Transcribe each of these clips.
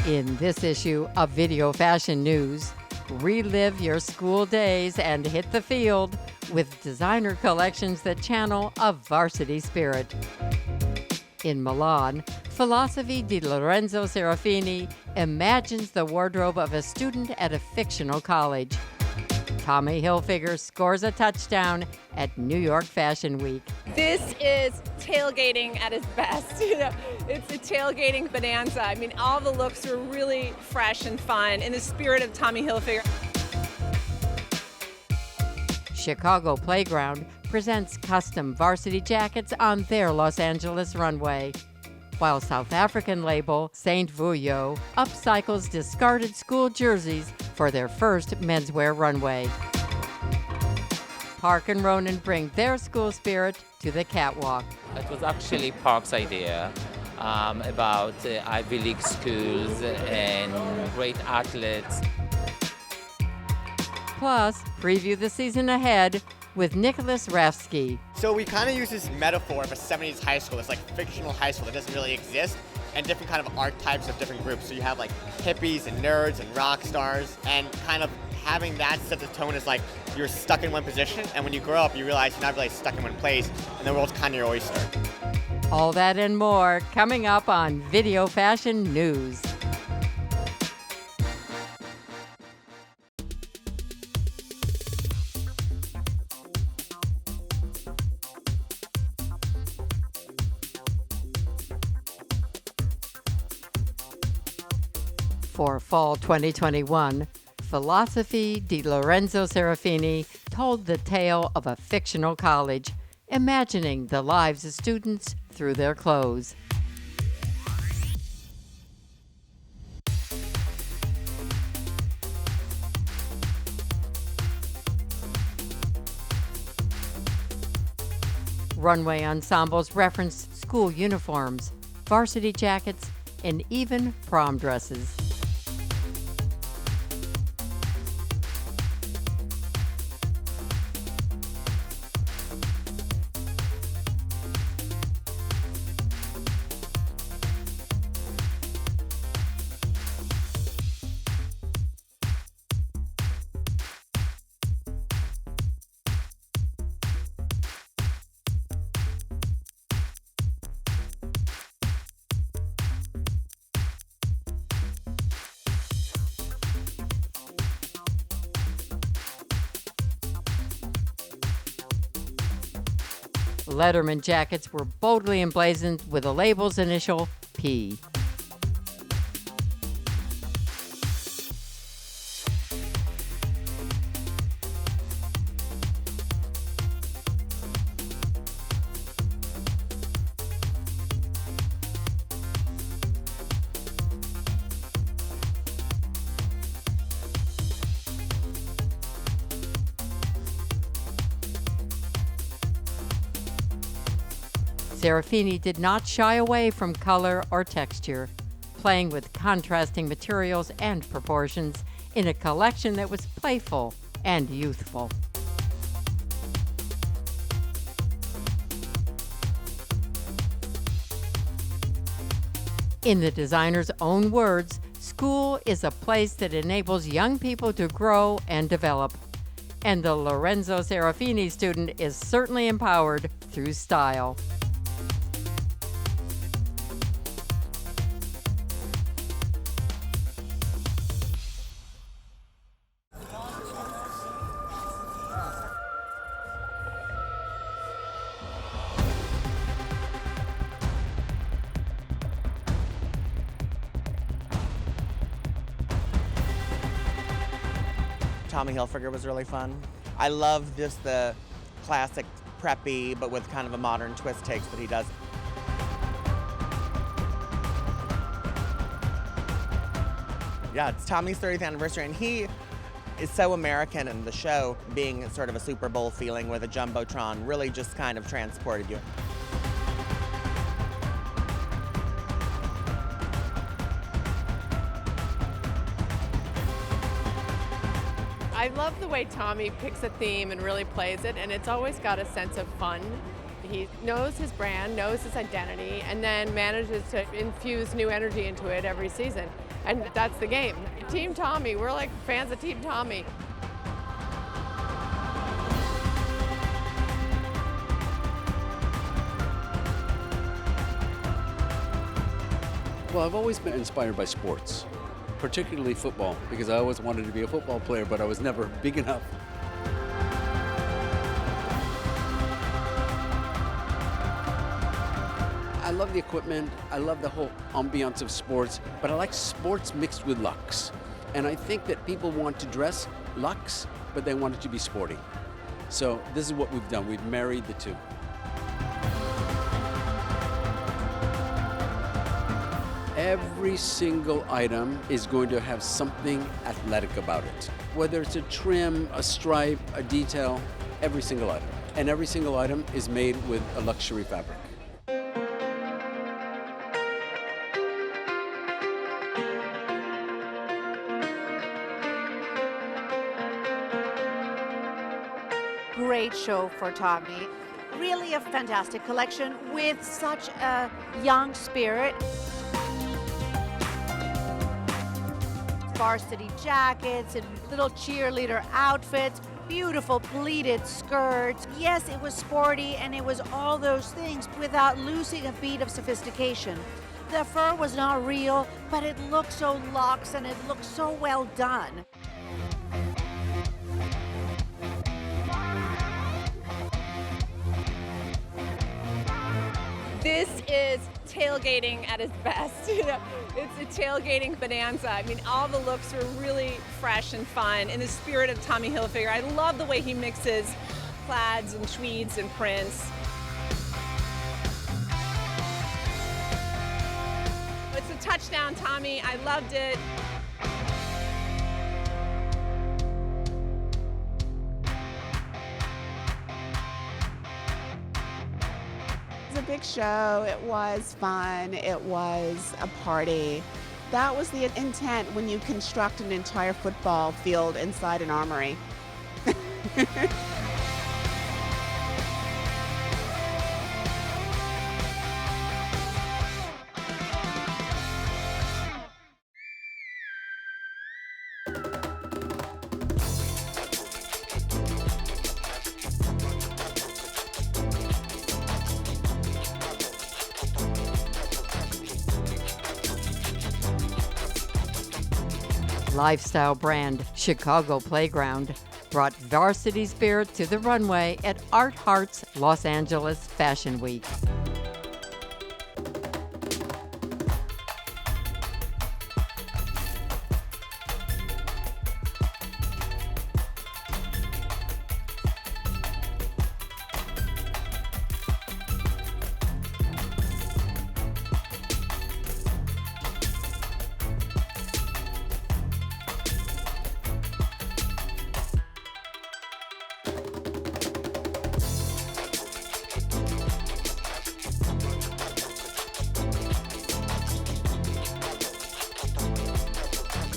In this issue of Video Fashion News, relive your school days and hit the field with designer collections that channel a varsity spirit. In Milan, Philosophy di Lorenzo Serafini imagines the wardrobe of a student at a fictional college. Tommy Hilfiger scores a touchdown at New York Fashion Week. This is tailgating at its best. It's a tailgating bonanza. I mean, all the looks are really fresh and fun in the spirit of Tommy Hilfiger. Chicago Playground presents custom varsity jackets on their Los Angeles runway, while South African label Saint Vuyo upcycles discarded school jerseys for their first menswear runway. Parke and Ronen bring their school spirit to the catwalk. It was actually Parke's idea about Ivy League schools and great athletes. Plus, preview the season ahead with Nicholas Raefski. So we kind of use this metaphor of a 70s high school, this like fictional high school that doesn't really exist, and different kind of archetypes of different groups. So you have like hippies and nerds and rock stars, and kind of having that set the tone is like you're stuck in one position, and when you grow up you realize you're not really stuck in one place and the world's kind of your oyster. All that and more coming up on Video Fashion News. For fall 2021, Philosophy di Lorenzo Serafini told the tale of a fictional college, imagining the lives of students through their clothes. Runway ensembles referenced school uniforms, varsity jackets, and even prom dresses. Letterman jackets were boldly emblazoned with the label's initial P. Serafini did not shy away from color or texture, playing with contrasting materials and proportions in a collection that was playful and youthful. In the designer's own words, school is a place that enables young people to grow and develop. And the Lorenzo Serafini student is certainly empowered through style. Tommy Hilfiger was really fun. I love just the classic preppy, but with kind of a modern twist takes that he does. Yeah, it's Tommy's 30th anniversary, and he is so American, and the show being sort of a Super Bowl feeling with a Jumbotron really just kind of transported you. I love the way Tommy picks a theme and really plays it, and it's always got a sense of fun. He knows his brand, knows his identity, and then manages to infuse new energy into it every season. And that's the game. Team Tommy, we're like fans of Team Tommy. Well, I've always been inspired by sports, particularly football, because I always wanted to be a football player, but I was never big enough. I love the equipment, I love the whole ambiance of sports, but I like sports mixed with luxe. And I think that people want to dress luxe, but they want it to be sporty. So this is what we've done, we've married the two. Every single item is going to have something athletic about it. Whether it's a trim, a stripe, a detail, every single item. And every single item is made with a luxury fabric. Great show for Tommy. Really a fantastic collection with such a young spirit. Varsity jackets and little cheerleader outfits, beautiful pleated skirts. Yes, it was sporty and it was all those things without losing a beat of sophistication. The fur was not real, but it looked so luxe and it looked so well done. This is tailgating at its best. You know, it's a tailgating bonanza. I mean, all the looks are really fresh and fun in the spirit of Tommy Hilfiger. I love the way he mixes plaids and tweeds and prints. It's a touchdown, Tommy. I loved it. It was a big show, it was fun, it was a party. That was the intent when you construct an entire football field inside an armory. Lifestyle brand Chicago Playground brought varsity spirit to the runway at Art Heart's Los Angeles Fashion Week.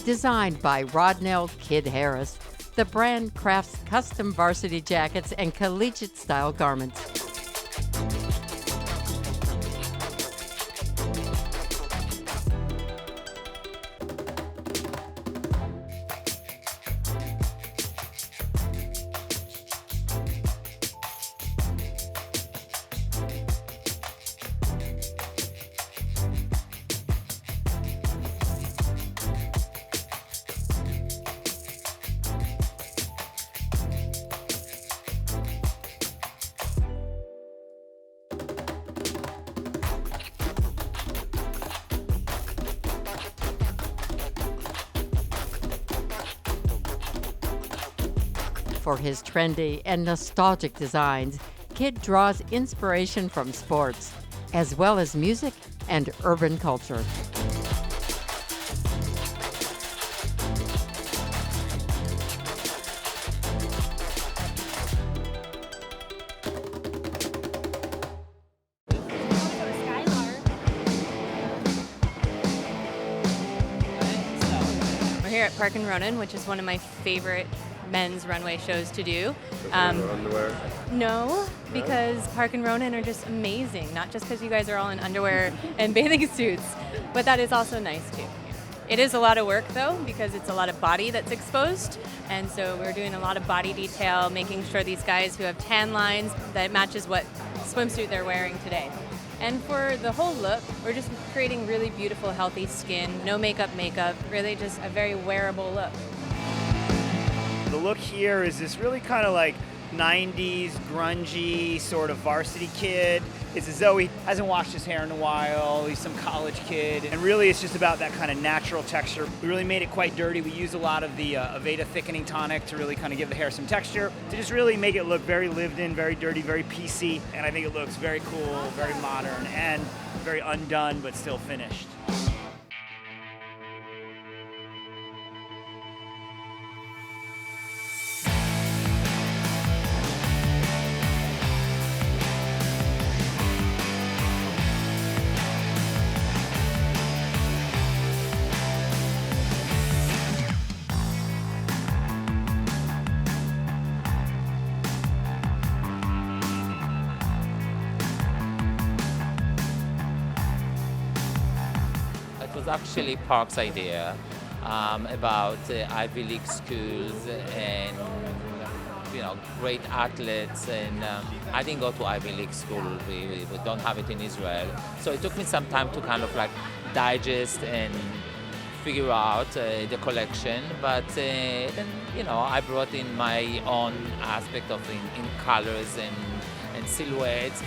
Designed by Rodnell Kid Harris, the brand crafts custom varsity jackets and collegiate-style garments. For his trendy and nostalgic designs, Kid draws inspiration from sports, as well as music and urban culture. We're here at Parke Ronen, which is one of my favorite men's runway shows to do. Underwear? No, because Parke Ronen are just amazing. Not just because you guys are all in underwear and bathing suits, but that is also nice too. It is a lot of work though, because it's a lot of body that's exposed. And so we're doing a lot of body detail, making sure these guys who have tan lines, that matches what swimsuit they're wearing today. And for the whole look, we're just creating really beautiful, healthy skin, no makeup, really just a very wearable look. The look here is this really kind of like 90s grungy sort of varsity kid. It's as though he hasn't washed his hair in a while, he's some college kid, and really it's just about that kind of natural texture. We really made it quite dirty. We used a lot of the Aveda thickening tonic to really kind of give the hair some texture, to just really make it look very lived in, very dirty, very PC, and I think it looks very cool, very modern, and very undone but still finished. It was actually Parke's idea about Ivy League schools and great athletes. And I didn't go to Ivy League school. We don't have it in Israel. So it took me some time to kind of like digest and figure out the collection. But then I brought in my own aspect of in colors and silhouettes.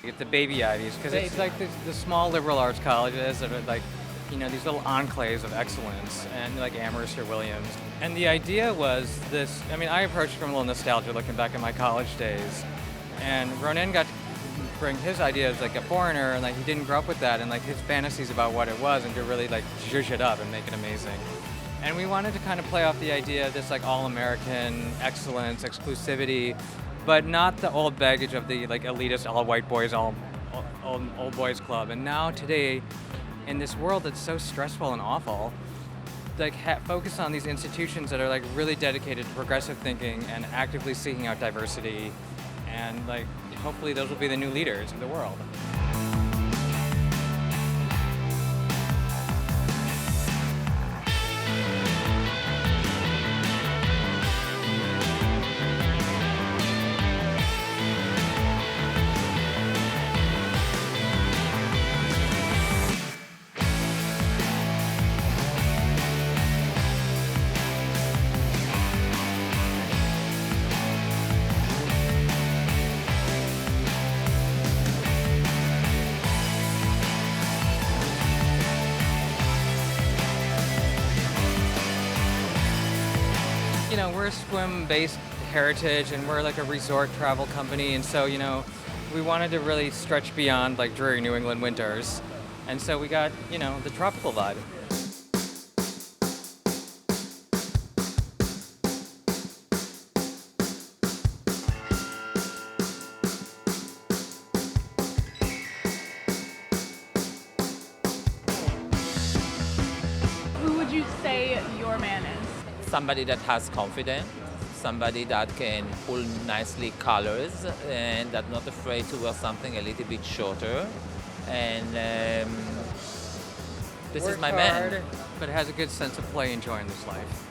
Get the baby Ivies, because it's like the small liberal arts colleges that are like, these little enclaves of excellence, and like Amherst or Williams. And the idea was this, I approached it from a little nostalgia looking back at my college days. And Ronan got to bring his ideas like a foreigner, and like he didn't grow up with that, and like his fantasies about what it was, and to really like zhuzh it up and make it amazing. And we wanted to kind of play off the idea of this like all-American excellence, exclusivity, but not the old baggage of the like elitist all white boys, all old boys club. And now today, in this world that's so stressful and awful, like focus on these institutions that are like really dedicated to progressive thinking and actively seeking out diversity, and like hopefully those will be the new leaders of the world. We're a swim-based heritage, and we're like a resort travel company, and so we wanted to really stretch beyond like dreary New England winters, and so we got the tropical vibe. Who would you say your man is? Somebody that has confidence, somebody that can pull nicely colors and that's not afraid to wear something a little bit shorter. And this is my man. But has a good sense of play, enjoying this life.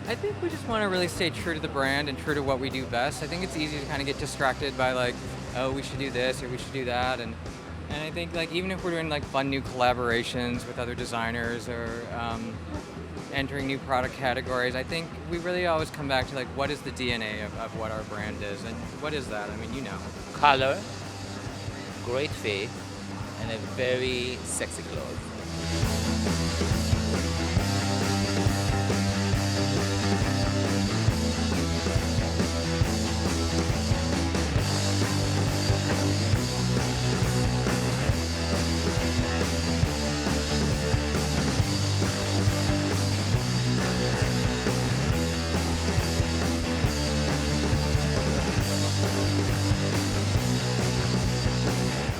I think we just want to really stay true to the brand and true to what we do best. I think it's easy to kind of get distracted by like, oh, we should do this or we should do that, and I think like even if we're doing like fun new collaborations with other designers or entering new product categories, I think we really always come back to like what is the DNA of what our brand is, and what is that? Color, great fit, and a very sexy clothes.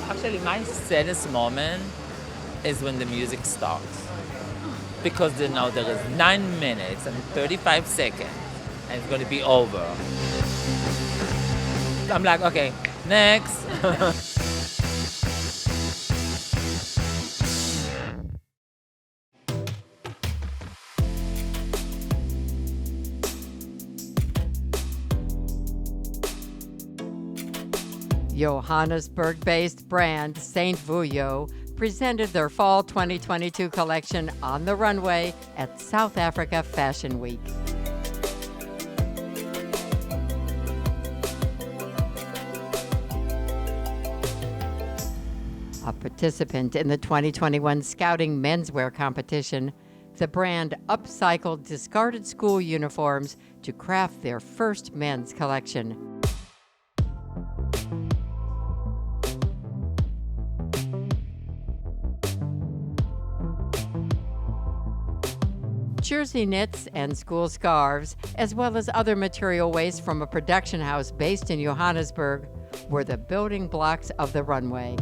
Actually, my saddest moment is when the music starts. Because there is 9 minutes and 35 seconds and it's going to be over. I'm like, okay, next. Johannesburg-based brand Saint Vuyo presented their Fall 2022 collection on the runway at South Africa Fashion Week. A participant in the 2021 Scouting menswear competition, the brand upcycled discarded school uniforms to craft their first men's collection. Jersey knits and school scarves, as well as other material waste from a production house based in Johannesburg, were the building blocks of the runway.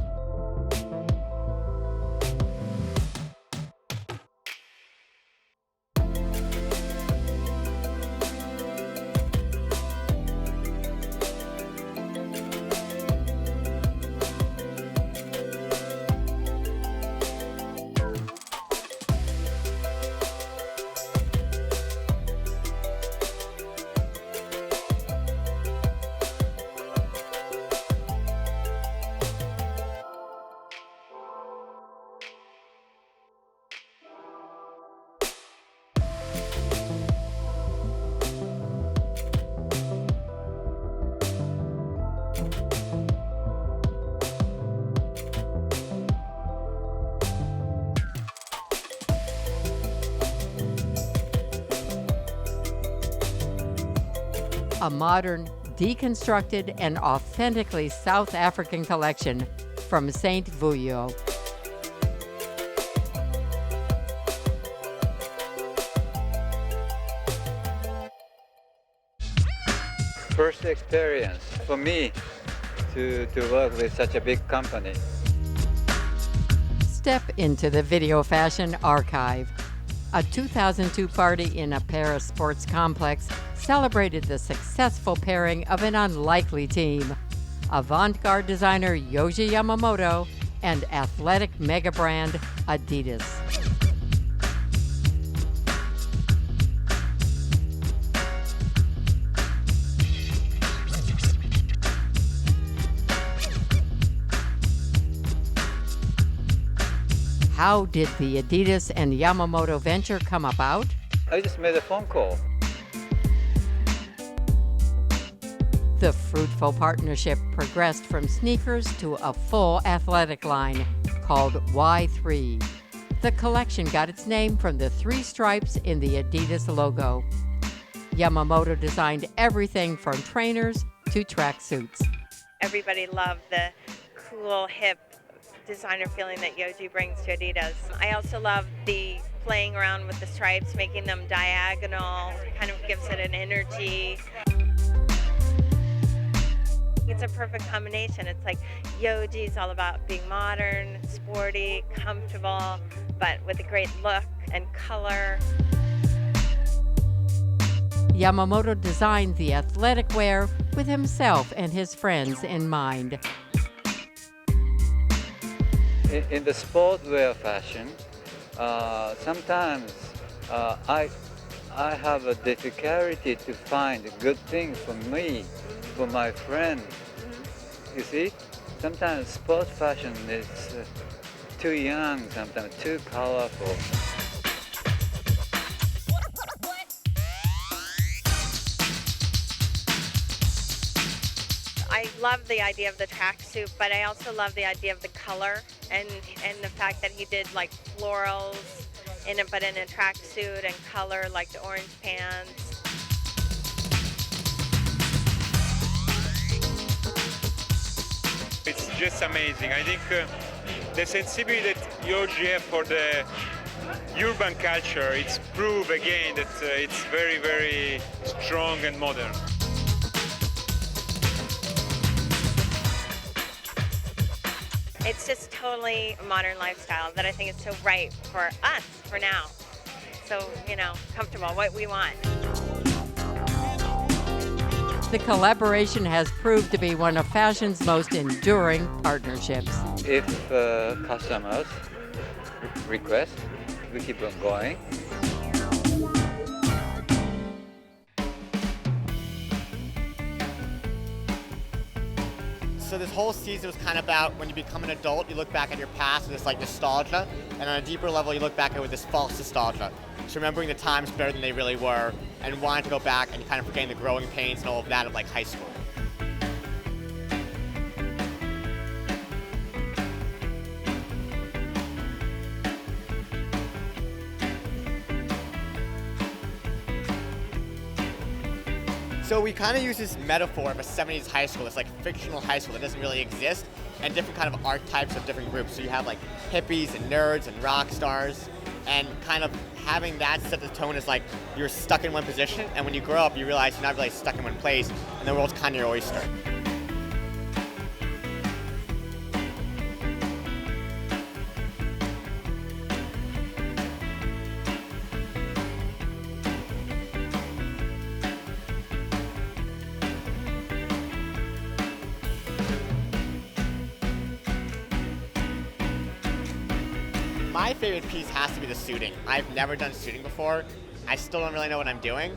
A modern, deconstructed, and authentically South African collection from Saint Vuyo. First experience for me to work with such a big company. Step into the Videofashion archive. A 2002 party in a Paris sports complex celebrated the successful pairing of an unlikely team, avant-garde designer Yohji Yamamoto and athletic mega brand Adidas. How did the Adidas and Yamamoto venture come about? I just made a phone call. The fruitful partnership progressed from sneakers to a full athletic line called Y3. The collection got its name from the 3 stripes in the Adidas logo. Yamamoto designed everything from trainers to tracksuits. Everybody loved the cool, hip designer feeling that Yohji brings to Adidas. I also love the playing around with the stripes, making them diagonal, kind of gives it an energy. It's a perfect combination. It's like Yohji's all about being modern, sporty, comfortable, but with a great look and color. Yamamoto designed the athletic wear with himself and his friends in mind. In the sportswear fashion, sometimes I have a difficulty to find a good thing for me, for my friend. You see, sometimes sport fashion is too young, sometimes too colorful. I love the idea of the tracksuit, but I also love the idea of the color and the fact that he did like florals in it, but in a tracksuit and color like the orange pants. It's just amazing. I think the sensibility that Yohji have for the urban culture, it's proof again that it's very, very strong and modern. It's just totally a modern lifestyle that I think is so right for us, for now. So, comfortable, what we want. the collaboration has proved to be one of fashion's most enduring partnerships. If customers request, we keep on going. So this whole season was kind of about when you become an adult, you look back at your past with this like nostalgia, and on a deeper level, you look back at it with this false nostalgia. So remembering the times better than they really were, and wanting to go back and kind of forgetting the growing pains and all of that of like high school. So we kind of use this metaphor of a 70s high school, this like fictional high school that doesn't really exist, and different kind of archetypes of different groups. So you have like hippies and nerds and rock stars, and kind of having that set the tone as like you're stuck in one position, and when you grow up you realize you're not really stuck in one place, and the world's kind of your oyster. My favorite piece has to be the suiting. I've never done suiting before. I still don't really know what I'm doing.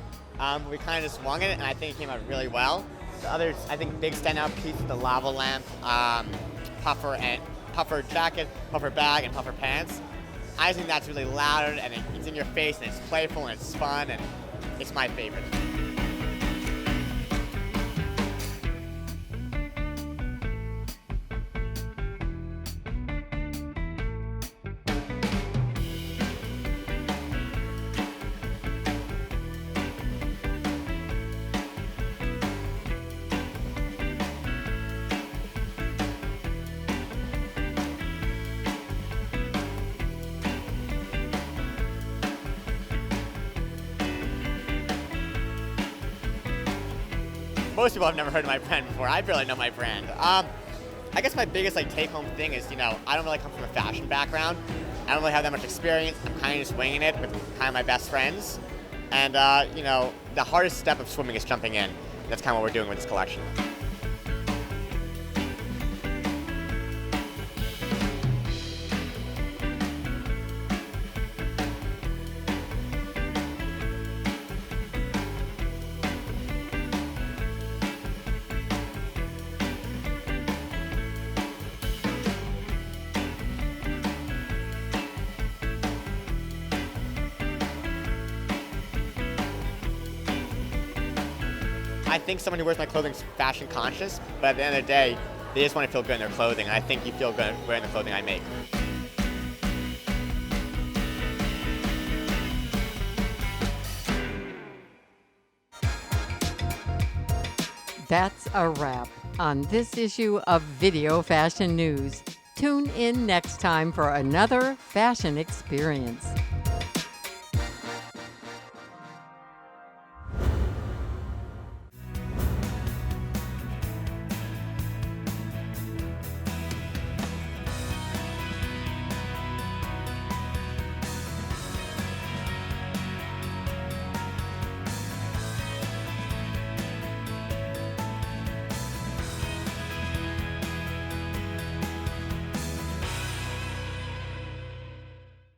We kind of just swung it, and I think it came out really well. The others, I think, big standout piece, the lava lamp, puffer jacket, puffer bag, and puffer pants. I think that's really loud, and it's in your face, and it's playful, and it's fun, and it's my favorite. Most people have never heard of my brand before. I barely know my brand. I guess my biggest take-home thing is, I don't really come from a fashion background. I don't really have that much experience. I'm kind of just winging it with kind of my best friends. And, the hardest step of swimming is jumping in. That's kind of what we're doing with this collection. I think someone who wears my clothing is fashion conscious, but at the end of the day, they just want to feel good in their clothing, and I think you feel good wearing the clothing I make. That's a wrap on this issue of Video Fashion News. Tune in next time for another fashion experience.